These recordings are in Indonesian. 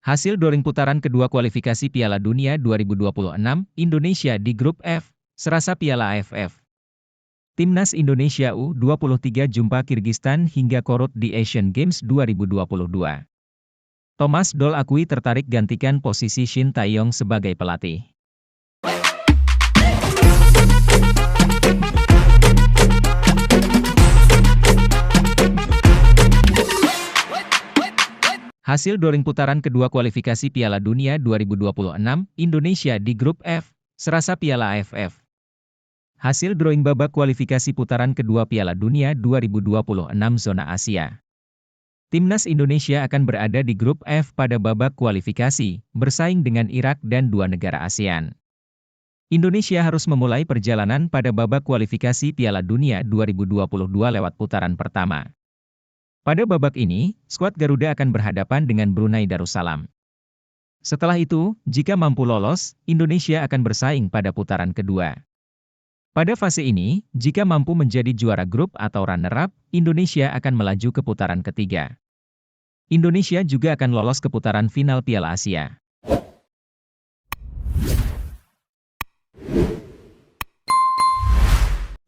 Hasil drawing putaran kedua kualifikasi Piala Dunia 2026, Indonesia di grup F, serasa Piala AFF. Timnas Indonesia U23 jumpa Kirgistan hingga korup di Asian Games 2022. Thomas Doll akui tertarik gantikan posisi Shin Tae-yong sebagai pelatih. Hasil drawing putaran kedua kualifikasi Piala Dunia 2026, Indonesia di grup F, serasa Piala AFF. Hasil drawing babak kualifikasi putaran kedua Piala Dunia 2026 zona Asia. Timnas Indonesia akan berada di grup F pada babak kualifikasi, bersaing dengan Irak dan dua negara ASEAN. Indonesia harus memulai perjalanan pada babak kualifikasi Piala Dunia 2022 lewat putaran pertama. Pada babak ini, skuad Garuda akan berhadapan dengan Brunei Darussalam. Setelah itu, jika mampu lolos, Indonesia akan bersaing pada putaran kedua. Pada fase ini, jika mampu menjadi juara grup atau runner-up, Indonesia akan melaju ke putaran ketiga. Indonesia juga akan lolos ke putaran final Piala Asia.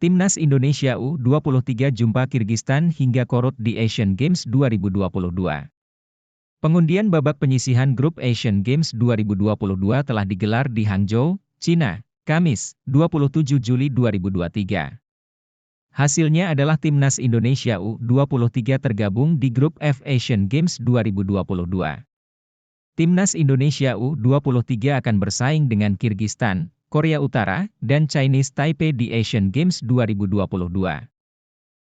Timnas Indonesia U23 jumpa Kirgistan hingga korup di Asian Games 2022. Pengundian babak penyisihan grup Asian Games 2022 telah digelar di Hangzhou, China, Kamis, 27 Juli 2023. Hasilnya adalah Timnas Indonesia U23 tergabung di grup F Asian Games 2022. Timnas Indonesia U23 akan bersaing dengan Kirgistan, Korea Utara, dan Chinese Taipei di Asian Games 2022.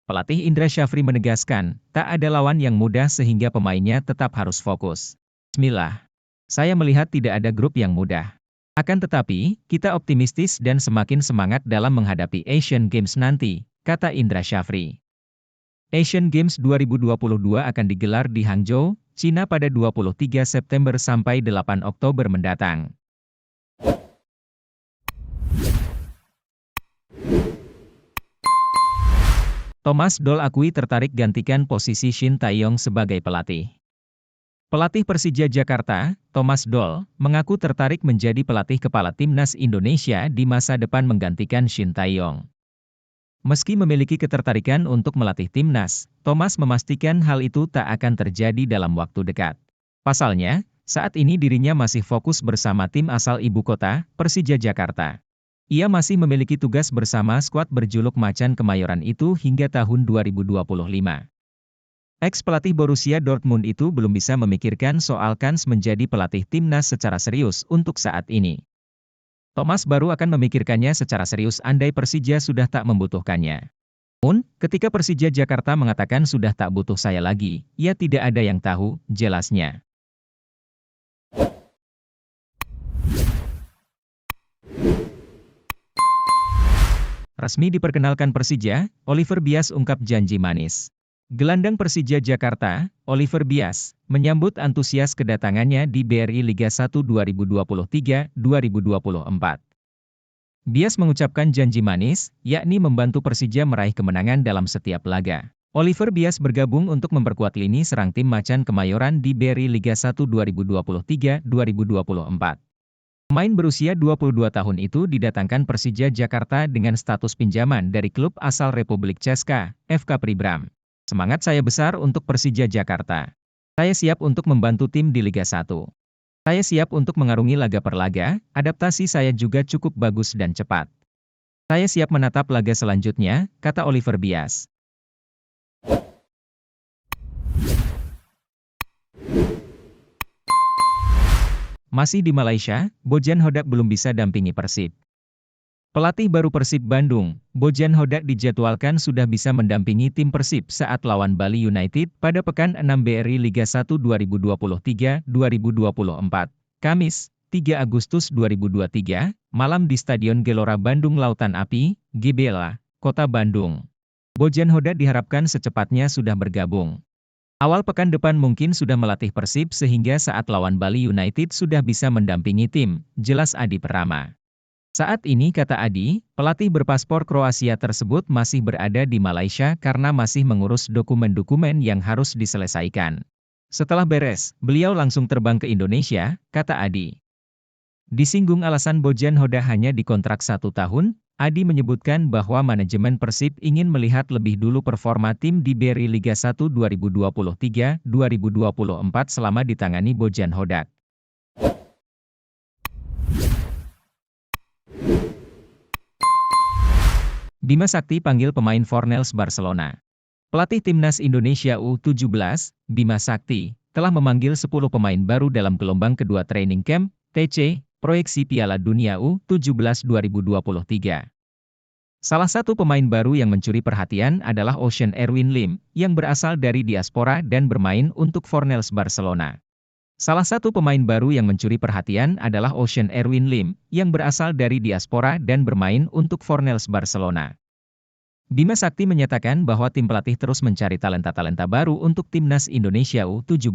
Pelatih Indra Syafri menegaskan, tak ada lawan yang mudah sehingga pemainnya tetap harus fokus. Bismillah. Saya melihat tidak ada grup yang mudah. Akan tetapi, kita optimistis dan semakin semangat dalam menghadapi Asian Games nanti, kata Indra Syafri. Asian Games 2022 akan digelar di Hangzhou, China pada 23 September sampai 8 Oktober mendatang. Thomas Doll akui tertarik gantikan posisi Shin Tae-yong sebagai pelatih. Pelatih Persija Jakarta, Thomas Doll, mengaku tertarik menjadi pelatih kepala Timnas Indonesia di masa depan menggantikan Shin Tae-yong. Meski memiliki ketertarikan untuk melatih Timnas, Thomas memastikan hal itu tak akan terjadi dalam waktu dekat. Pasalnya, saat ini dirinya masih fokus bersama tim asal ibu kota, Persija Jakarta. Ia masih memiliki tugas bersama skuad berjuluk Macan Kemayoran itu hingga tahun 2025. Ex-pelatih Borussia Dortmund itu belum bisa memikirkan soal kans menjadi pelatih Timnas secara serius untuk saat ini. Thomas baru akan memikirkannya secara serius andai Persija sudah tak membutuhkannya. Namun, ketika Persija Jakarta mengatakan sudah tak butuh saya lagi, ia tidak ada yang tahu, jelasnya. Resmi diperkenalkan Persija, Oliver Bias ungkap janji manis. Gelandang Persija Jakarta, Oliver Bias, menyambut antusias kedatangannya di BRI Liga 1 2023-2024. Bias mengucapkan janji manis, yakni membantu Persija meraih kemenangan dalam setiap laga. Oliver Bias bergabung untuk memperkuat lini serang tim Macan Kemayoran di BRI Liga 1 2023-2024. Pemain berusia 22 tahun itu didatangkan Persija Jakarta dengan status pinjaman dari klub asal Republik Česká, FK Příbram. Semangat saya besar untuk Persija Jakarta. Saya siap untuk membantu tim di Liga 1. Saya siap untuk mengarungi laga per laga, adaptasi saya juga cukup bagus dan cepat. Saya siap menatap laga selanjutnya, kata Oliver Bias. Masih di Malaysia, Bojan Hodak belum bisa dampingi Persib. Pelatih baru Persib Bandung, Bojan Hodak dijadwalkan sudah bisa mendampingi tim Persib saat lawan Bali United pada pekan 6 BRI Liga 1 2023-2024, Kamis, 3 Agustus 2023, malam di Stadion Gelora Bandung Lautan Api, GBLA, Kota Bandung. Bojan Hodak diharapkan secepatnya sudah bergabung. Awal pekan depan mungkin sudah melatih Persib sehingga saat lawan Bali United sudah bisa mendampingi tim, jelas Adi Prama. Saat ini kata Adi, pelatih berpaspor Kroasia tersebut masih berada di Malaysia karena masih mengurus dokumen-dokumen yang harus diselesaikan. Setelah beres, beliau langsung terbang ke Indonesia, kata Adi. Disinggung alasan Bojan Hoda hanya dikontrak 1 tahun, Adi menyebutkan bahwa manajemen Persib ingin melihat lebih dulu performa tim di Beri Liga 1 2023-2024 selama ditangani Bojan Hodak. Bima Sakti panggil pemain Fornells Barcelona. Pelatih Timnas Indonesia U17, Bima Sakti, telah memanggil 10 pemain baru dalam gelombang kedua training camp, TC, proyeksi Piala Dunia U17 2023. Salah satu pemain baru yang mencuri perhatian adalah Ocean Erwin Lim, yang berasal dari diaspora dan bermain untuk Fornells Barcelona. Salah satu pemain baru yang mencuri perhatian adalah Ocean Erwin Lim, yang berasal dari diaspora dan bermain untuk Fornells Barcelona. Bima Sakti menyatakan bahwa tim pelatih terus mencari talenta-talenta baru untuk Timnas Indonesia U17.